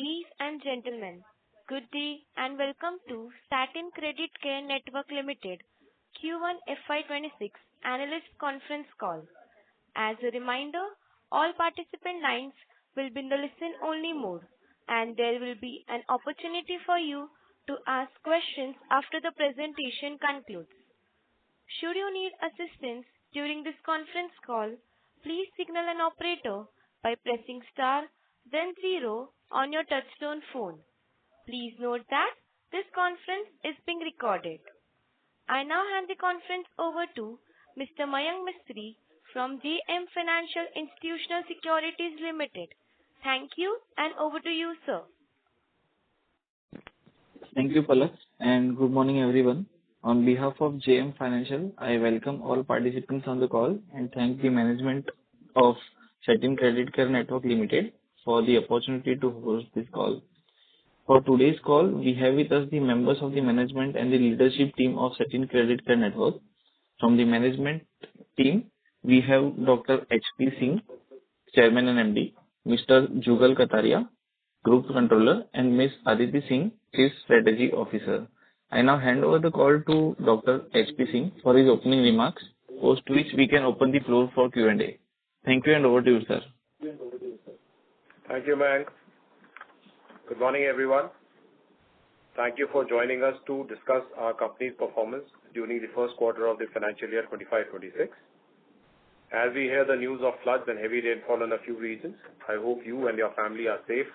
Ladies and gentlemen, good day and welcome to Satin Creditcare Network Limited Q1 FY26 Analyst Conference Call. As a reminder, all participant lines will be in the listen-only mode, and there will be an opportunity for you to ask questions after the presentation concludes. Should you need assistance during this conference call, please signal an operator by pressing star, then zero on your touchtone phone. Please note that this conference is being recorded. I now hand the conference over to Mr. Mayank Mistry from JM Financial Institutional Securities Limited. Thank you, and over to you, sir. Thank you, Palak, and good morning, everyone. On behalf of JM Financial, I welcome all participants on the call and thank the management of Satin Creditcare Network Limited for the opportunity to host this call. For today's call, we have with us the members of the management and the leadership team of Satin Creditcare Network. From the management team, we have Dr. H.P. Singh, Chairman and MD, Mr. Jugal Kataria, Group Controller, and Ms. Aditi Singh, Chief Strategy Officer. I now hand over the call to Dr. H.P. Singh for his opening remarks, post which we can open the floor for Q&A. Thank you, and over to you, sir. Thank you, Mayank. Good morning, everyone. Thank you for joining us to discuss our company's performance during the first quarter of the financial year 25-26. As we hear the news of floods and heavy rainfall in a few regions, I hope you and your family are safe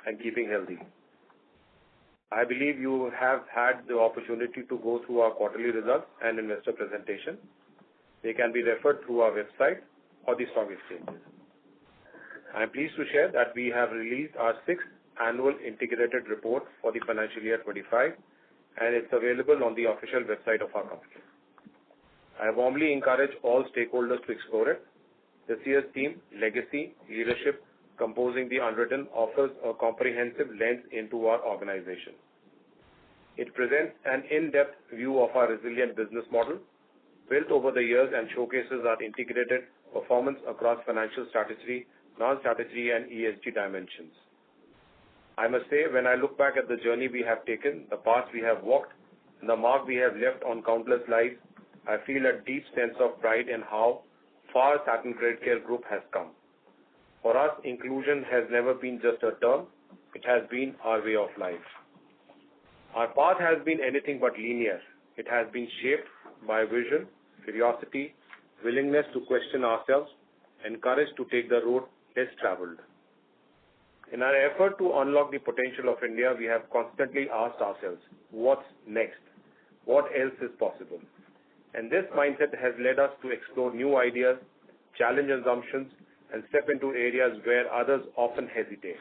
and keeping healthy. I believe you have had the opportunity to go through our quarterly results and investor presentation. They can be referred through our website or the stock exchanges. I am pleased to share that we have released our 6th annual integrated report for the financial year 25, and it's available on the official website of our company. I warmly encourage all stakeholders to explore it. This year's theme, Legacy Leadership Composing the Unwritten, offers a comprehensive lens into our organization. It presents an in-depth view of our resilient business model built over the years and showcases our integrated performance across financial strategy, non-strategy, and ESG dimensions. I must say, when I look back at the journey we have taken, the path we have walked, and the mark we have left on countless lives, I feel a deep sense of pride in how far Satin Creditcare Group has come. For us, inclusion has never been just a term, it has been our way of life. Our path has been anything but linear. It has been shaped by vision, curiosity, willingness to question ourselves, and courage to take the road less traveled. In our effort to unlock the potential of India, we have constantly asked ourselves, what's next? What else is possible? And this mindset has led us to explore new ideas, challenge assumptions, and step into areas where others often hesitate.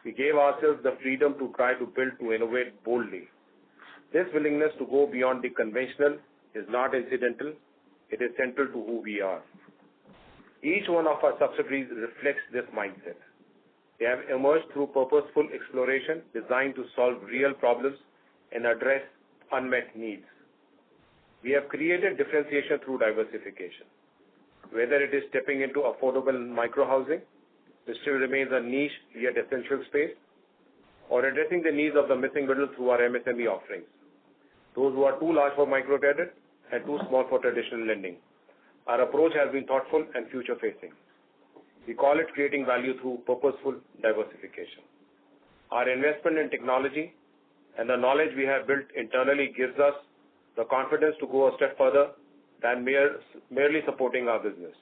We gave ourselves the freedom to try to build, to innovate boldly. This willingness to go beyond the conventional is not incidental, it is central to who we are. Each one of our subsidiaries reflects this mindset. They have emerged through purposeful exploration designed to solve real problems and address unmet needs. We have created differentiation through diversification. Whether it is stepping into affordable micro-housing, which still remains a niche yet essential space, or addressing the needs of the missing middle through our MSME offerings, those who are too large for microcredit and too small for traditional lending. Our approach has been thoughtful and future-facing. We call it creating value through purposeful diversification. Our investment in technology and the knowledge we have built internally gives us the confidence to go a step further than merely supporting our business.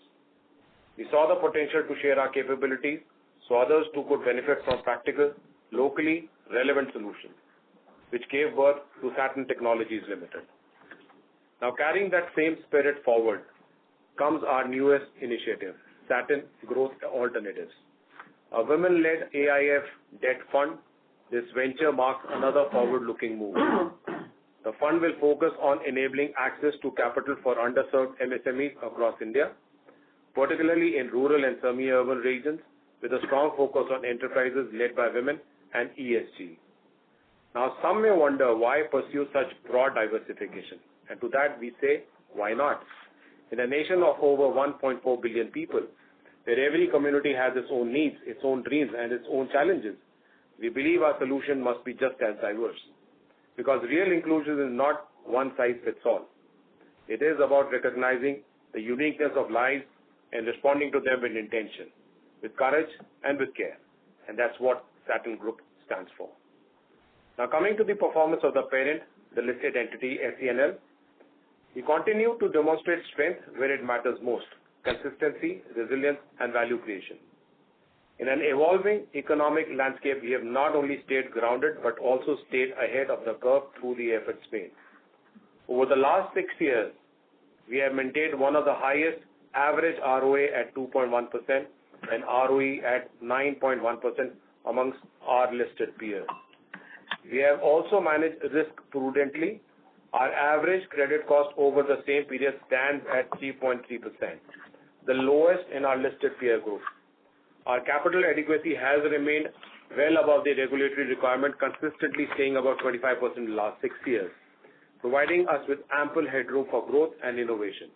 We saw the potential to share our capabilities so others too could benefit from practical, locally relevant solutions, which gave birth to Satin Technologies Limited. Now, carrying that same spirit forward comes our newest initiative, Satin Growth Alternatives. A women-led AIF debt fund, this venture marks another forward-looking move. The fund will focus on enabling access to capital for underserved MSMEs across India, particularly in rural and semi-urban regions, with a strong focus on enterprises led by women and ESG. Now, some may wonder why pursue such broad diversification, and to that we say, why not? In a nation of over 1.4 billion people, where every community has its own needs, its own dreams, and its own challenges, we believe our solution must be just as diverse, because real inclusion is not one size fits all. It is about recognizing the uniqueness of lives and responding to them with intention, with courage and with care. And that's what Satin Group stands for. Now coming to the performance of the parent, the listed entity SCNL, we continue to demonstrate strength where it matters most: consistency, resilience, and value creation. In an evolving economic landscape, we have not only stayed grounded but also stayed ahead of the curve through the efforts made. Over the last 6 years, we have maintained one of the highest average ROA at 2.1% and ROE at 9.1% amongst our listed peers. We have also managed risk prudently. Our average credit cost over the same period stands at 3.3%, the lowest in our listed peer group. Our capital adequacy has remained well above the regulatory requirement, consistently staying about 25% in the last 6 years, providing us with ample headroom for growth and innovation.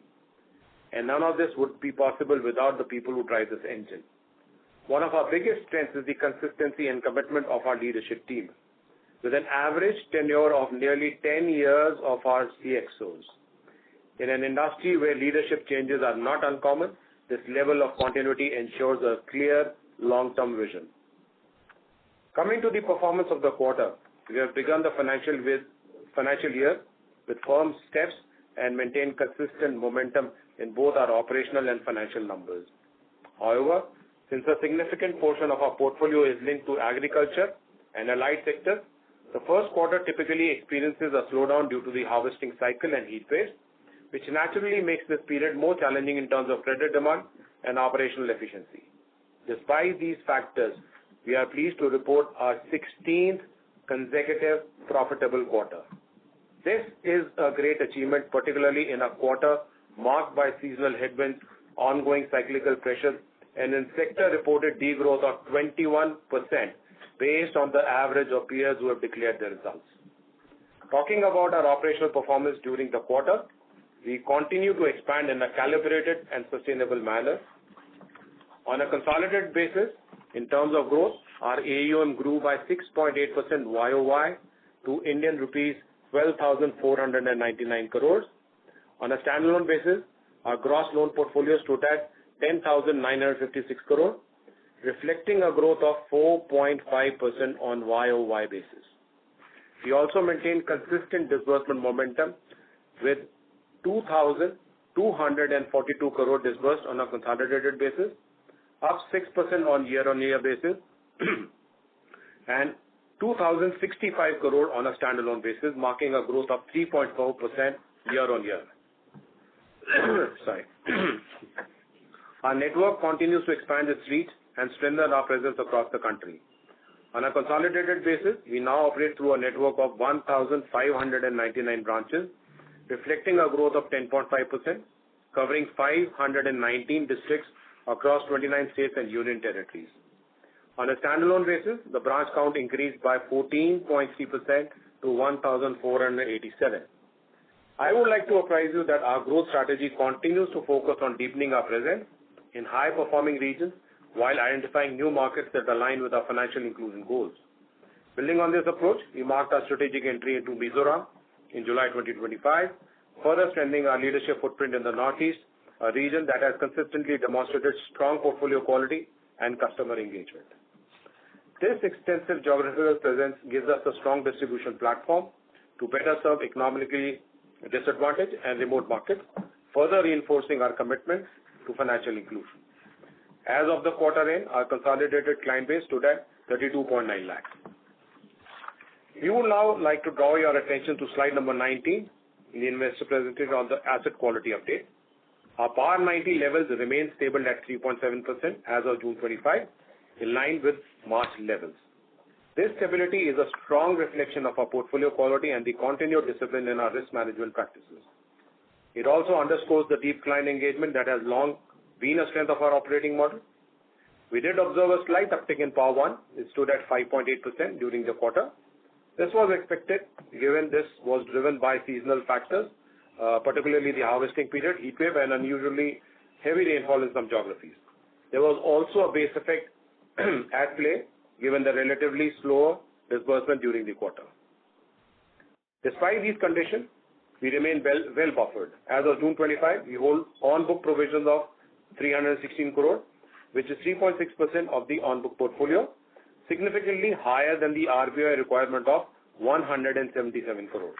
And none of this would be possible without the people who drive this engine. One of our biggest strengths is the consistency and commitment of our leadership team, with an average tenure of nearly 10 years of our CXOs. In an industry where leadership changes are not uncommon, this level of continuity ensures a clear long-term vision. Coming to the performance of the quarter, we have begun the financial year with firm steps and maintained consistent momentum in both our operational and financial numbers. However, since a significant portion of our portfolio is linked to agriculture and allied sectors, the first quarter typically experiences a slowdown due to the harvesting cycle and heat waves, which naturally makes this period more challenging in terms of credit demand and operational efficiency. Despite these factors, we are pleased to report our 16th consecutive profitable quarter. This is a great achievement, particularly in a quarter marked by seasonal headwinds, ongoing cyclical pressures, and in sector-reported degrowth of 21% based on the average of peers who have declared their results. Talking about our operational performance during the quarter, we continue to expand in a calibrated and sustainable manner. On a consolidated basis, in terms of growth, our AUM grew by 6.8% YOY to Indian rupees 12,499 crores. On a standalone basis, our gross loan portfolio stood at 10,956 crore, reflecting a growth of 4.5% on YOY basis. We also maintained consistent disbursement momentum with 2,242 crore disbursed on a consolidated basis, up 6% on year-on-year basis, and 2,065 crore on a standalone basis, marking a growth of 3.4% year-on-year. Sorry. Our network continues to expand its reach and strengthen our presence across the country. On a consolidated basis, we now operate through a network of 1,599 branches, reflecting a growth of 10.5%, covering 519 districts across 29 states and union territories. On a standalone basis, the branch count increased by 14.3% to 1,487. I would like to apprise you that our growth strategy continues to focus on deepening our presence in high-performing regions while identifying new markets that align with our financial inclusion goals. Building on this approach, we marked our strategic entry into Mizoram in July 2025, further strengthening our leadership footprint in the Northeast, a region that has consistently demonstrated strong portfolio quality and customer engagement. This extensive geographical presence gives us a strong distribution platform to better serve economically disadvantaged and remote markets, further reinforcing our commitment to financial inclusion. As of the quarter end, our consolidated client base stood at 32.9 lakhs. We would now like to draw your attention to slide number 19 in the investor presentation on the asset quality update. Our PAR 90 levels remain stable at 3.7% as of June 25, in line with March levels. This stability is a strong reflection of our portfolio quality and the continued discipline in our risk management practices. It also underscores the deep client engagement that has long been a strength of our operating model. We did observe a slight uptick in PAR 1. It stood at 5.8% during the quarter. This was expected given this was driven by seasonal factors, particularly the harvesting period, heat wave, and unusually heavy rainfall in some geographies. There was also a base effect at play given the relatively slower disbursement during the quarter. Despite these conditions, we remain well buffered. As of June 25, we hold on-book provisions of 316 crore, which is 3.6% of the on-book portfolio, significantly higher than the RBI requirement of 177 crore.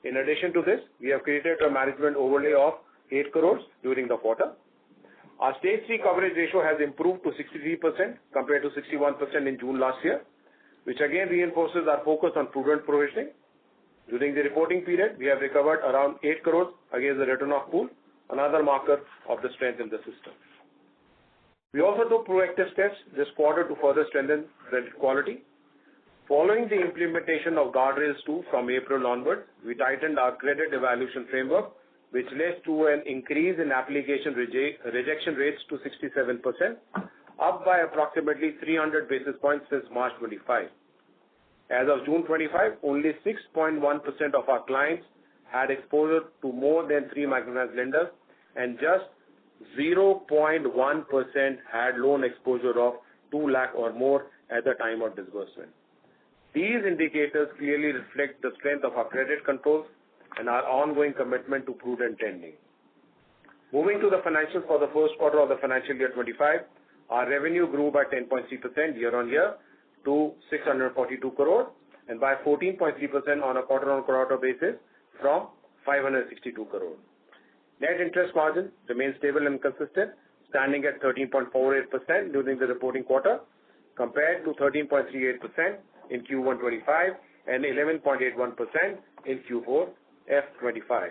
In addition to this, we have created a management overlay of 8 crores during the quarter. Our stage 3 coverage ratio has improved to 63% compared to 61% in June last year, which again reinforces our focus on prudent provisioning. During the reporting period, we have recovered around 8 crores against the written-off pool, another marker of the strength in the system. We also took proactive steps this quarter to further strengthen credit quality. Following the implementation of Guardrails 2 from April onwards, we tightened our credit evaluation framework, which led to an increase in application rejection rates to 67%, up by approximately 300 basis points since March 25. As of June 25, only 6.1% of our clients had exposure to more than 3 microfinance lenders, and just 0.1% had loan exposure of 2 lakh or more at the time of disbursement. These indicators clearly reflect the strength of our credit controls and our ongoing commitment to prudent lending. Moving to the financials for the first quarter of the financial year 25, our revenue grew by 10.3% year-on-year to 642 crore and by 14.3% on a quarter-on-quarter basis from 562 crore. Net interest margin remains stable and consistent, standing at 13.48% during the reporting quarter compared to 13.38% in Q1 25 and 11.81% in Q4 FY25.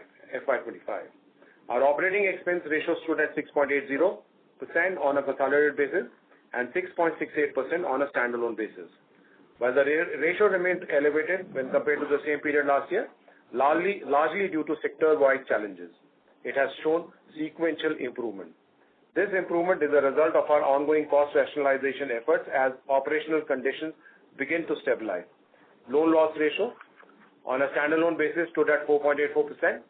Our operating expense ratio stood at 6.80% on a consolidated basis and 6.68% on a standalone basis. While the ratio remains elevated when compared to the same period last year, largely due to sector-wide challenges, it has shown sequential improvement. This improvement is a result of our ongoing cost rationalization efforts as operational conditions begin to stabilize. Loan loss ratio on a standalone basis stood at 4.84%,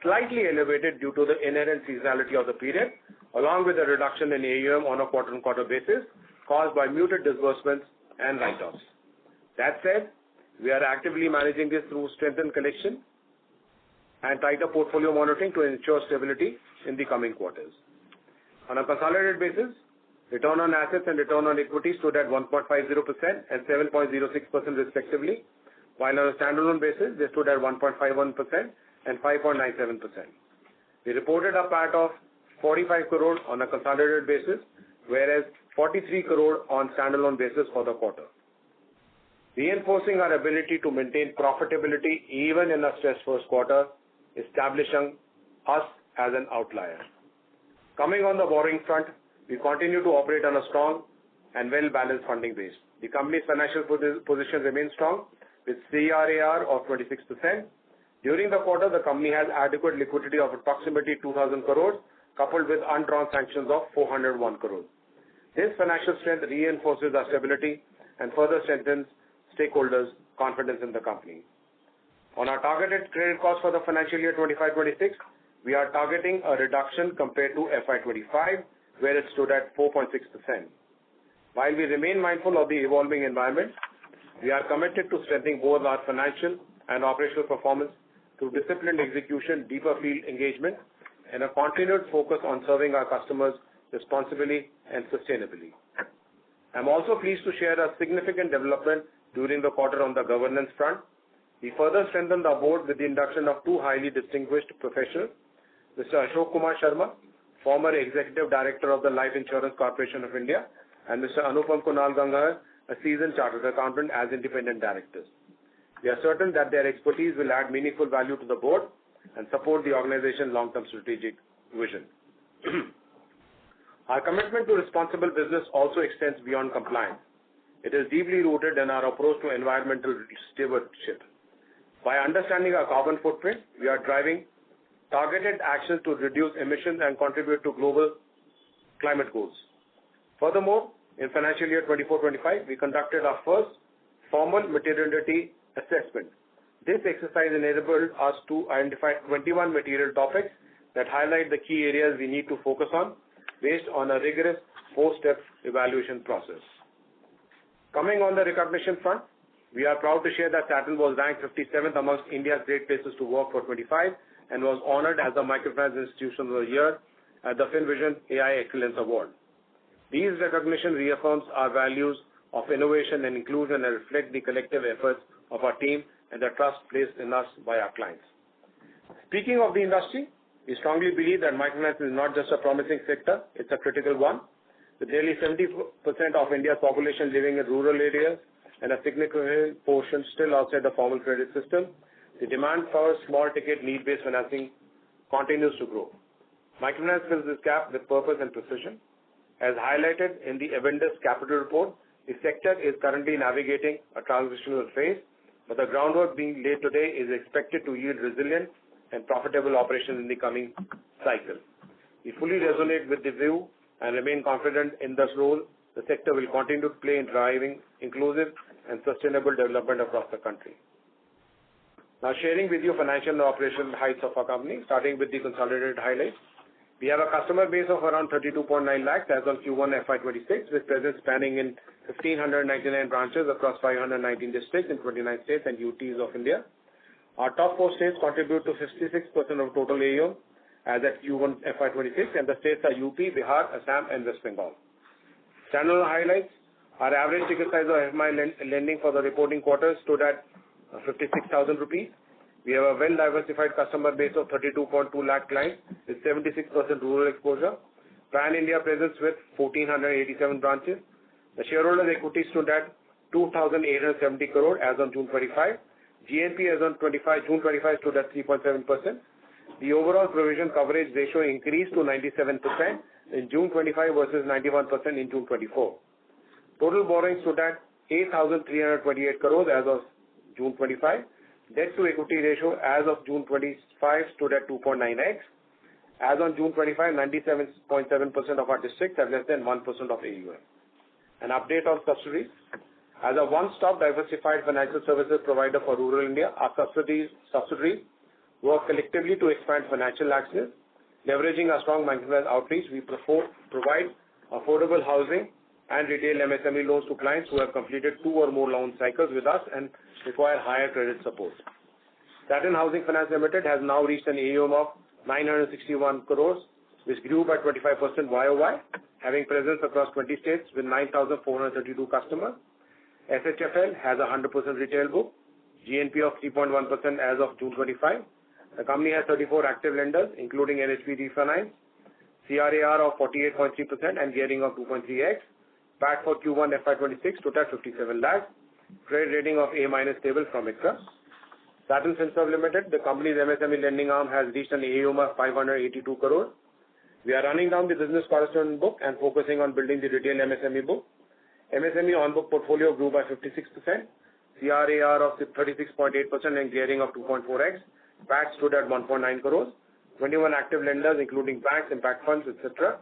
slightly elevated due to the inherent seasonality of the period, along with a reduction in AUM on a quarter-on-quarter basis caused by muted disbursements and write-offs. That said, we are actively managing this through strengthened collection and tighter portfolio monitoring to ensure stability in the coming quarters. On a consolidated basis, return on assets and return on equity stood at 1.50% and 7.06% respectively, while on a standalone basis, they stood at 1.51% and 5.97%. We reported a PAT of 45 crore on a consolidated basis, whereas 43 crore on standalone basis for the quarter, reinforcing our ability to maintain profitability even in a stressed first quarter, establishing us as an outlier. Coming on the borrowing front, we continue to operate on a strong and well-balanced funding base. The company's financial position remains strong with CRAR of 26%. During the quarter, the company has adequate liquidity of approximately 2,000 crores coupled with undrawn sanctions of 401 crores. This financial strength reinforces our stability and further strengthens stakeholders' confidence in the company. On our targeted credit cost for the financial year 25-26, we are targeting a reduction compared to FY25, where it stood at 4.6%. While we remain mindful of the evolving environment, we are committed to strengthening both our financial and operational performance through disciplined execution, deeper field engagement, and a continued focus on serving our customers responsibly and sustainably. I'm also pleased to share a significant development during the quarter on the governance front. We further strengthened our board with the induction of 2 highly distinguished professionals, Mr. Ashok Kumar Sharma, former Executive Director of the Life Insurance Corporation of India, and Mr. Anupam Kunal Gangahar, a seasoned chartered accountant, as independent directors. We are certain that their expertise will add meaningful value to the board and support the organization's long-term strategic vision. Our commitment to responsible business also extends beyond compliance. It is deeply rooted in our approach to environmental stewardship. By understanding our carbon footprint, we are driving targeted actions to reduce emissions and contribute to global climate goals. Furthermore, in financial year 24-25, we conducted our first formal materiality assessment. This exercise enabled us to identify 21 material topics that highlight the key areas we need to focus on based on a rigorous 4-step evaluation process. Coming on the recognition front, we are proud to share that Satin was ranked 57th amongst India's great places to work for 25 and was honored as the Microfinance Institution of the Year at the FinVision AI Excellence Award. These recognitions reaffirms our values of innovation and inclusion and reflect the collective efforts of our team and the trust placed in us by our clients. Speaking of the industry, we strongly believe that microfinance is not just a promising sector, it's a critical one. With nearly 70% of India's population living in rural areas and a significant portion still outside the formal credit system, the demand for small-ticket need-based financing continues to grow. Microfinance fills this gap with purpose and precision. As highlighted in the Avendus Capital Report, the sector is currently navigating a transitional phase, but the groundwork being laid today is expected to yield resilient and profitable operations in the coming cycle. We fully resonate with the view and remain confident in this role the sector will continue to play in driving inclusive and sustainable development across the country. Now sharing with you financial and operational heights of our company, starting with the consolidated highlights. We have a customer base of around 32.9 lakhs as on Q1 FY26, with presence spanning in 1,599 branches across 519 districts in 29 states and UTs of India. Our top 4 states contribute to 56% of total AUM as at Q1 FY26, and the states are UP, Bihar, Assam, and West Bengal. Standalone highlights: our average ticket size of FMI lending for the reporting quarter stood at 56,000 rupees. We have a well-diversified customer base of 32.2 lakh clients with 76% rural exposure. Pan-India presence with 1,487 branches. The shareholders' equity stood at 2,870 crore as on June 25. GNP as on June 25 stood at 3.7%. The overall provision coverage ratio increased to 97% in June 25 versus 91% in June 24. Total borrowing stood at 8,328 crores as of June 25. Debt to equity ratio as of June 25 stood at 2.9x. As on June 25, 97.7% of our districts have less than 1% of AUM. An update on subsidiaries. As a one-stop diversified financial services provider for rural India, our subsidiaries work collectively to expand financial access. Leveraging our strong microfinance outreach, we provide affordable housing and retail MSME loans to clients who have completed 2 or more loan cycles with us and require higher credit support. Satin Housing Finance Limited has now reached an AUM of 961 crores, which grew by 25% YOY, having presence across 20 states with 9,432 customers. SHFL has a 100% retail book, GNP of 3.1% as of June 25. The company has 34 active lenders, including NHB Refinance, CRAR of 48.3% and gearing of 2.3x. PAT for Q1 FY26 stood at 57 lakhs. Credit rating of A- stable from ICRA. Satin Finserv Limited, the company's MSME lending arm, has reached an AUM of 582 crores. We are running down the business correspondent book and focusing on building the retail MSME book. MSME on-book portfolio grew by 56%, CRAR of 36.8% and gearing of 2.4x. PAT stood at 1.9 crores. 21 active lenders, including banks, impact funds, etc.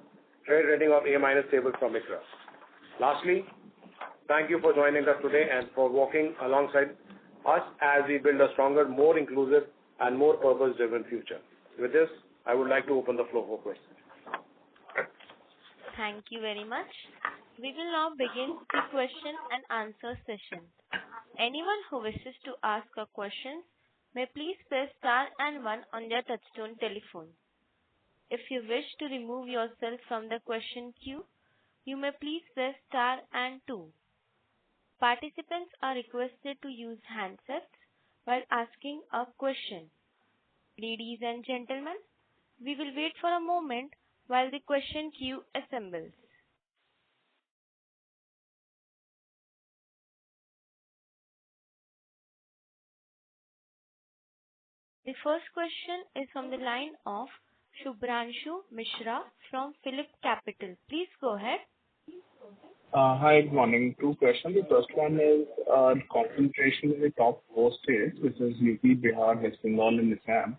Credit rating of A- stable from ICRA. Lastly, thank you for joining us today and for walking alongside us as we build a stronger, more inclusive, and more purpose-driven future. With this, I would like to open the floor for questions. Thank you very much. We will now begin the question and answer session. Anyone who wishes to ask a question may please press star and 1 on their touchtone telephone. If you wish to remove yourself from the question queue, you may please press star and 2. Participants are requested to use handsets while asking a question. Ladies and gentlemen, we will wait for a moment while the question queue assembles. The first question is from the line of Shubhranshu Mishra from Phillip Capital. Please go ahead. Hi, good morning. 2 questions. The first one is concentration in the top 4 states, which is UP, Bihar, West Bengal, and Assam.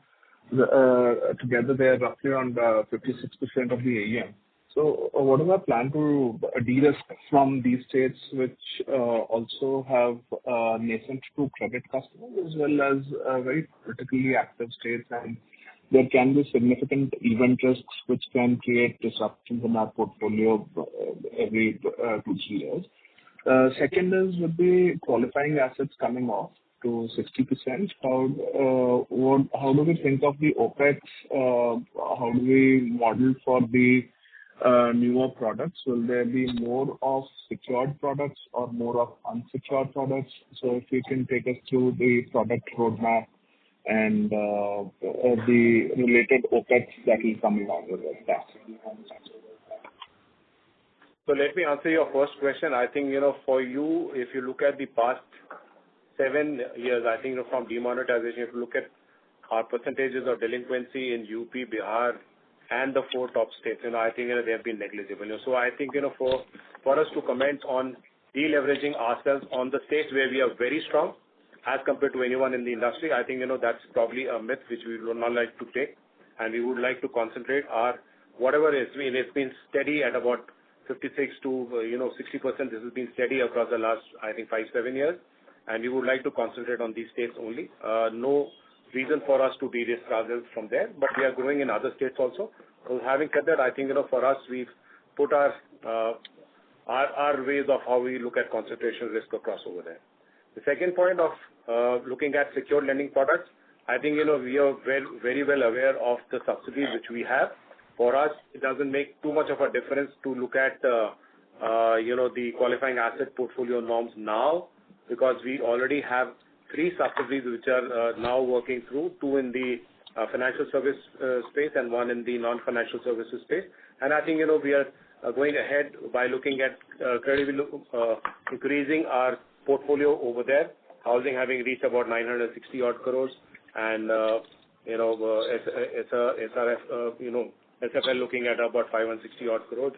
Together, they are roughly around 56% of the AUM. So, what is our plan to de-risk from these states, which also have nascent to credit customers, as well as very politically active states, and there can be significant event risks which can create disruptions in our portfolio every 2-3 years. Second is with the qualifying assets coming off to 60%, how do we think of the OpEx? How do we model for the newer products? Will there be more of secured products or more of unsecured products? So if you can take us through the product roadmap and the related OpEx that will come along with it. Thanks. So let me answer your first question. I think, for you, if you look at the past 7 years, I think, from demonetization, if you look at our percentages of delinquency in UP, Bihar, and the 4 top states, I think, they have been negligible. So I think, for us to comment on deleveraging ourselves on the states where we are very strong as compared to anyone in the industry, I think, that's probably a myth which we would not like to take. And we would like to concentrate our, whatever it's been steady at about 56 to 60%. This has been steady across the last, I think, 5-7 years, and we would like to concentrate on these states only. No reason for us to de-risk ourselves from there, but we are growing in other states also. So having said that, I think for us, we've put our ways of how we look at concentration risk across over there. The second point of looking at secured lending products, I think we are very well aware of the subsidies which we have. For us, it doesn't make too much of a difference to look at the qualifying asset portfolio norms now, because we already have 3 subsidiaries which are now working through, 2 in the financial service space and 1 in the non-financial services space. And I think we are going ahead by looking at credibly increasing our portfolio over there. Housing having reached about 960 odd crores, and SRF SFL looking at about 560 odd crores.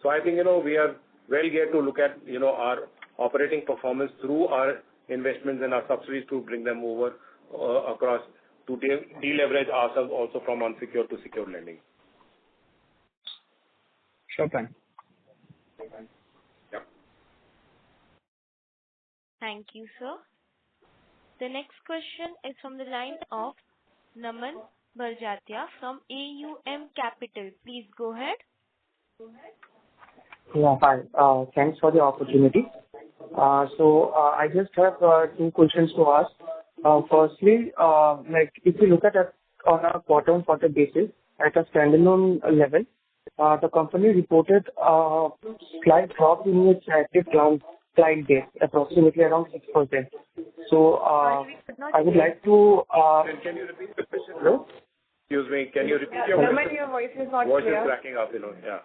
So I think we are well geared to look at our operating performance through our investments and our subsidies to bring them over across to deleverage ourselves also from unsecured to secured lending. Sure, thanks. Yeah. Thank you, sir. The next question is from the line of Naman Barjatya from AUM Capital. Please go ahead. Yeah, hi. Thanks for the opportunity. I just have 2 questions to ask. Firstly, if you look at it on a quarter-on-quarter basis at a standalone level, the company reported a slight drop in its active client base, approximately around 6%. So I would like to... Can you repeat the question? Hello? Excuse me, can you repeat your question? Naman, your voice is not Voice clear. is cracking up, yeah.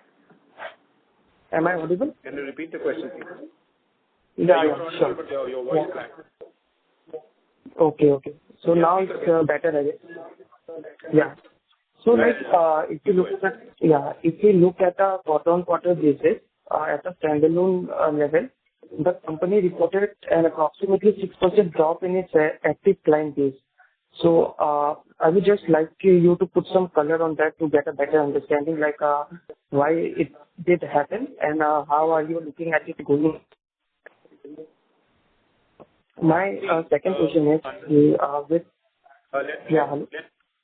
Am I audible? Can you repeat the question, please? Yeah, sure. But your voice cracked. Okay. So now it's better, I guess. Yeah. So if you look at a quarter-on-quarter basis at a standalone level, the company reported an approximately 6% drop in its active client base. So I would just like you to put some color on that to get a better understanding, why it did happen and how are you looking at it going. My second question is Let's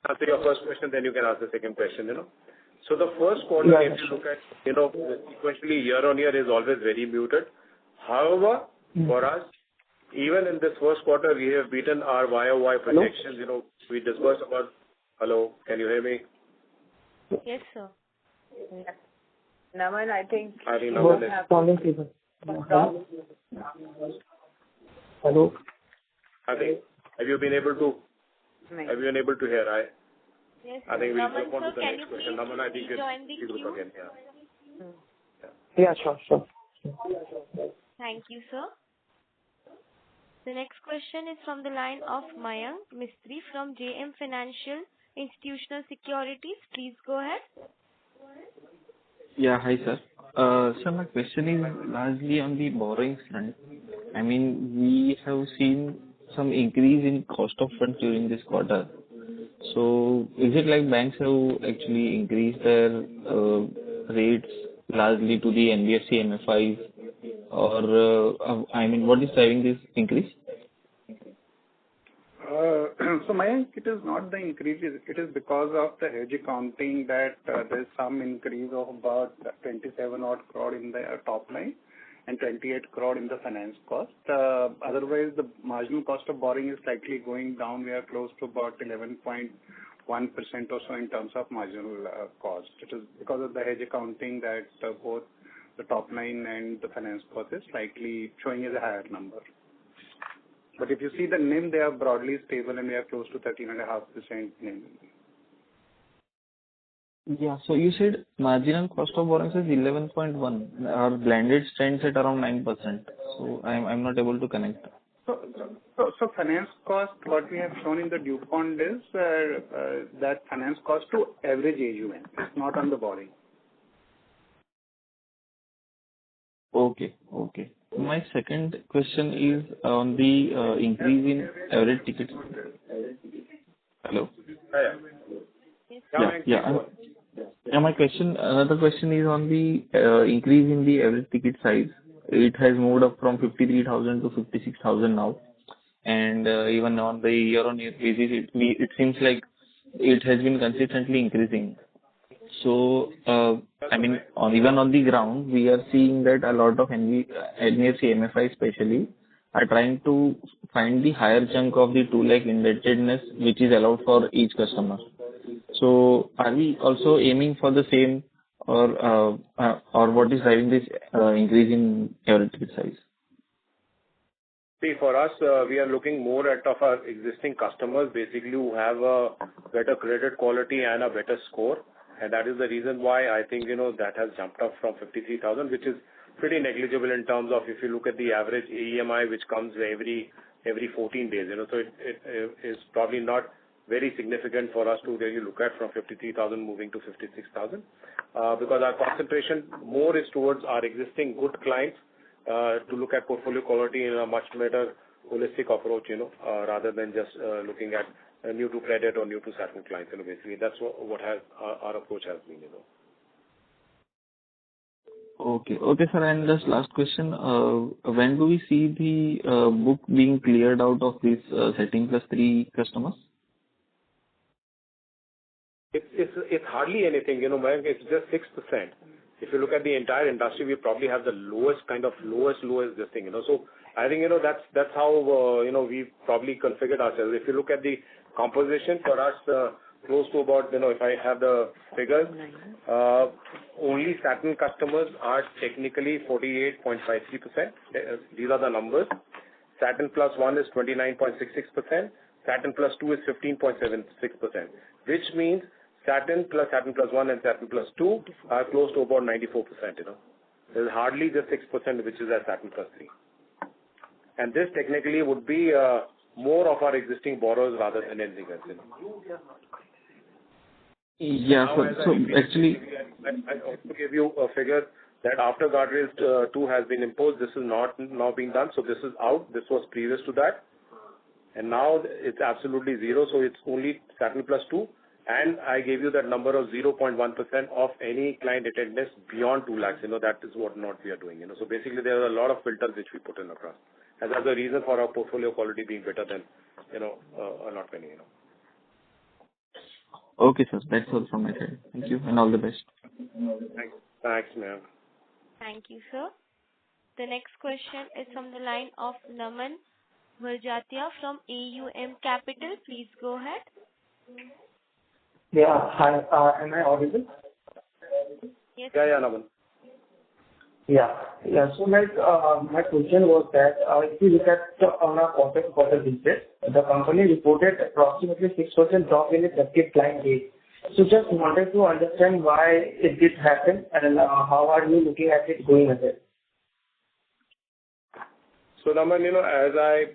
answer your first question, then you can ask the second question. So the first quarter, if you look at sequentially year on year, is always very muted. However, for us, even in this first quarter, we have beaten our YOY projections. We disbursed about... Hello, can you hear me? Yes, sir. Naman, I think Naman is... Hello? I think, have you been able to hear? Yes, I think we'll Naman, jump on to sir, the can next you question. please Naman, I think join the it's queue? again, Yeah, sure. Thank you, sir. The next question is from the line of Mayank Mistry from JM Financial Institutional Securities. Please go ahead. Yeah, hi, sir. So my question is largely on the borrowing front. I mean, we have seen some increase in cost of funds during this quarter. So is it like banks have actually increased their rates largely to the NBFC MFIs, or what is driving this increase? So Mayank, it is not the increase. It is because of the hedge accounting that there's some increase of about 27 odd crore in the top line. and 28 crore in the finance cost. Otherwise, the marginal cost of borrowing is slightly going down. We are close to about 11.1% or so in terms of marginal cost. It is because of the hedge accounting that both the top line and the finance cost is slightly showing as a higher number. But if you see the NIM, they are broadly stable and we are close to 13.5% NIM. Yeah. So you said marginal cost of borrowing is 11.1. Our blended stands at around 9%. So I'm not able to connect. So finance cost, what we have shown in the DuPont is that finance cost to average AUM. It's not on the borrowing. Okay. My second question is on the increase in average ticket. Hello. My question, another question is on the increase in the average ticket size. It has moved up from 53,000 to 56,000 now, and even on the year-on-year basis, it seems like it has been consistently increasing. So, even on the ground, we are seeing that a lot of NBFC MFI especially are trying to find the higher chunk of the 2 lakh indebtedness which is allowed for each customer. So, are we also aiming for the same, or what is driving this increase in average ticket size? See, for us, we are looking more at of our existing customers, basically who have a better credit quality and a better score. And that is the reason why I think, that has jumped up from 53,000, which is pretty negligible in terms of if you look at the average EMI, which comes every 14 days, so it is probably not very significant for us to really look at from 53,000 moving to 56,000, because our concentration more is towards our existing good clients, to look at portfolio quality in a much better holistic approach, rather than just looking at new to credit or new to Satin clients. Basically that's what our approach has been. Okay, sir. And just last question: when do we see the book being cleared out of these Satin Plus 3 customers? It's hardly anything, Mayank. It's just 6%. If you look at the entire industry, we probably have the lowest this thing, So I think, that's how, we've probably configured ourselves. If you look at the composition for us, close to about, if I have the figures, only Satin customers are technically 48.53%. These are the numbers. Satin Plus 1 is 29.66%. Satin Plus 2 is 15.76%, which means Satin Plus 1 and Satin Plus 2 are close to about 94%, There's hardly just 6% which is at Satin Plus 3. And this technically would be more of our existing borrowers rather than anything else, Yeah, so actually, I also give you a figure that after Guardrails 2 has been imposed, this is not now being done. So this is out. This was previous to that. And now it's absolutely zero. So it's only Satin Plus 2. And I gave you that number of 0.1% of any client attendance beyond 2 lakhs. That is what not we are doing. So basically there are a lot of filters which we put in across. And that's the reason for our portfolio quality being better than, not many, Okay, sir. That's all from my side. Thank you and all the best. Thanks, ma'am. Thank you, sir. The next question is from the line of Naman Bharjatia from AUM Capital. Please go ahead. Yeah. Hi. Am I audible? Yes. Yeah, Naman. Yeah. So my question was that if you look at on a quarter basis, the company reported approximately 6% drop in its active client base. So just wanted to understand why it did happen and how are you looking at it going ahead? So Naman, as I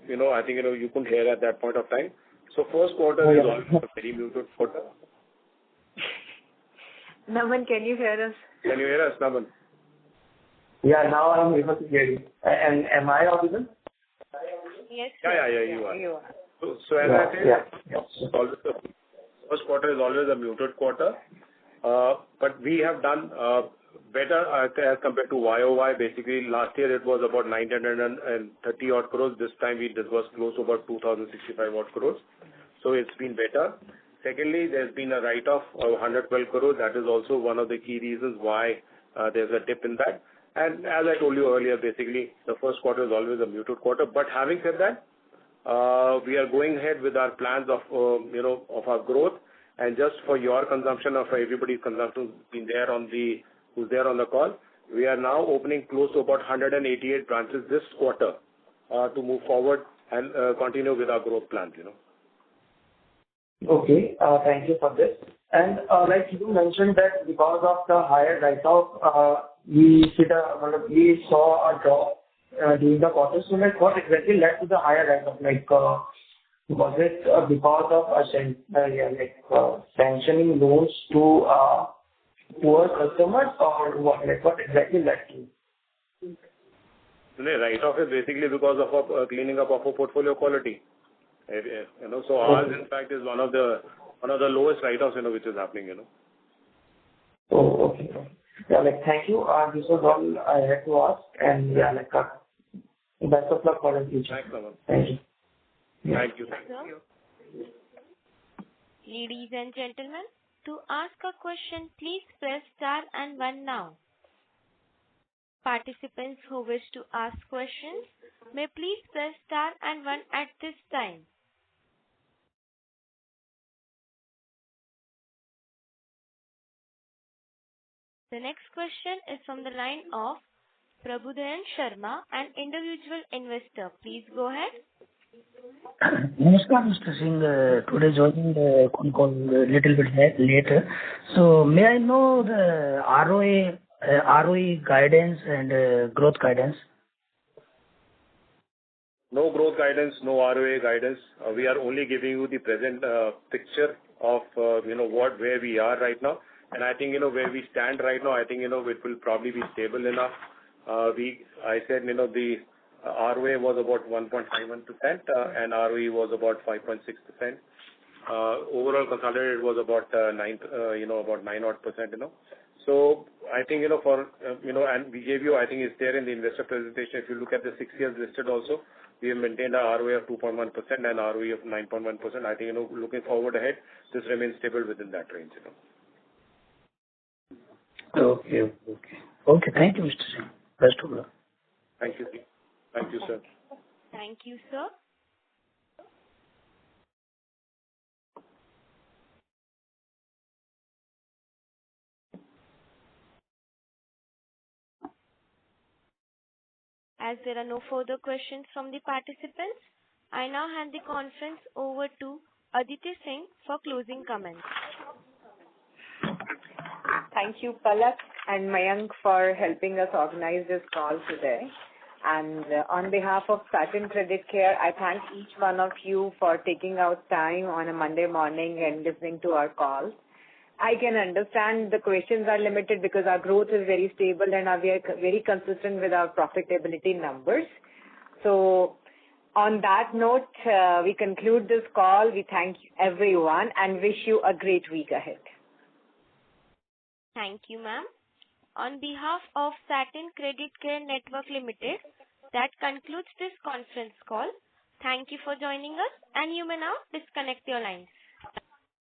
think, you couldn't hear at that point of time. So first quarter is always a very muted quarter. Naman, can you hear us? Can you hear us, Naman? Yeah, now I'm able to hear you. And am I audible? Yes. Yeah, you are. You are. So as I said, first quarter is always a muted quarter. But we have done better as compared to YOY. Basically, last year it was about 930 odd crores. This time we disbursed close to about 2,065 odd crores. So it's been better. Secondly, there's been a write-off of 112 crores. That is also one of the key reasons why there's a dip in that. And as I told you earlier, basically, the first quarter is always a muted quarter. But having said that, we are going ahead with our plans of, of our growth. And just for your consumption or for everybody's consumption who's there on the call, we are now opening close to about 188 branches this quarter to move forward and continue with our growth plans, Okay. Thank you for this. And like you mentioned that because of the higher write-off, we saw a drop during the quarter. So like what exactly led to the higher write-off? Like was it because of sanctioning loans to poor customers or what? Like what exactly led to? Write-off is basically because of cleaning up of our portfolio quality. So ours in fact is one of the lowest write-offs which is happening. Oh, okay. Yeah, like thank you. This was all I had to ask, and yeah, like best of luck for the future. Thanks, Aman. Thank you. Yeah. Thank you. Ladies and gentlemen, to ask a question, please press star and one now. Participants who wish to ask questions may please press star and one at this time. The next question is from the line of Prabhudayan Sharma, an individual investor. Please go ahead. Namaskar, Mr. Singh. Today joining the con call a little bit later. So may I know the ROE guidance and growth guidance? No growth guidance, no ROA guidance. We are only giving you the present picture of where we are right now. And I think where we stand right now, I think it will probably be stable enough. I said the ROA was about 1.51% and ROE was about 5.6%. Overall consolidated was about 9%. So I think and we gave you, I think it's there in the investor presentation. If you look at the 6 years listed also, we have maintained our ROA of 2.1% and ROE of 9.1%. I think looking forward ahead, this remains stable within that range. Okay. Thank you, Mr. Singh. Best of luck. Thank you. Thank you, sir. Thank you, sir. As there are no further questions from the participants, I now hand the conference over to Aditi Singh for closing comments. Thank you, Palak and Mayank, for helping us organize this call today. And on behalf of Satin Creditcare, I thank each one of you for taking out time on a Monday morning and listening to our call. I can understand the questions are limited because our growth is very stable and we are very consistent with our profitability numbers. So on that note, we conclude this call. We thank everyone and wish you a great week ahead. Thank you, ma'am. On behalf of Satin Creditcare Network Limited, that concludes this conference call. Thank you for joining us, and you may now disconnect your lines.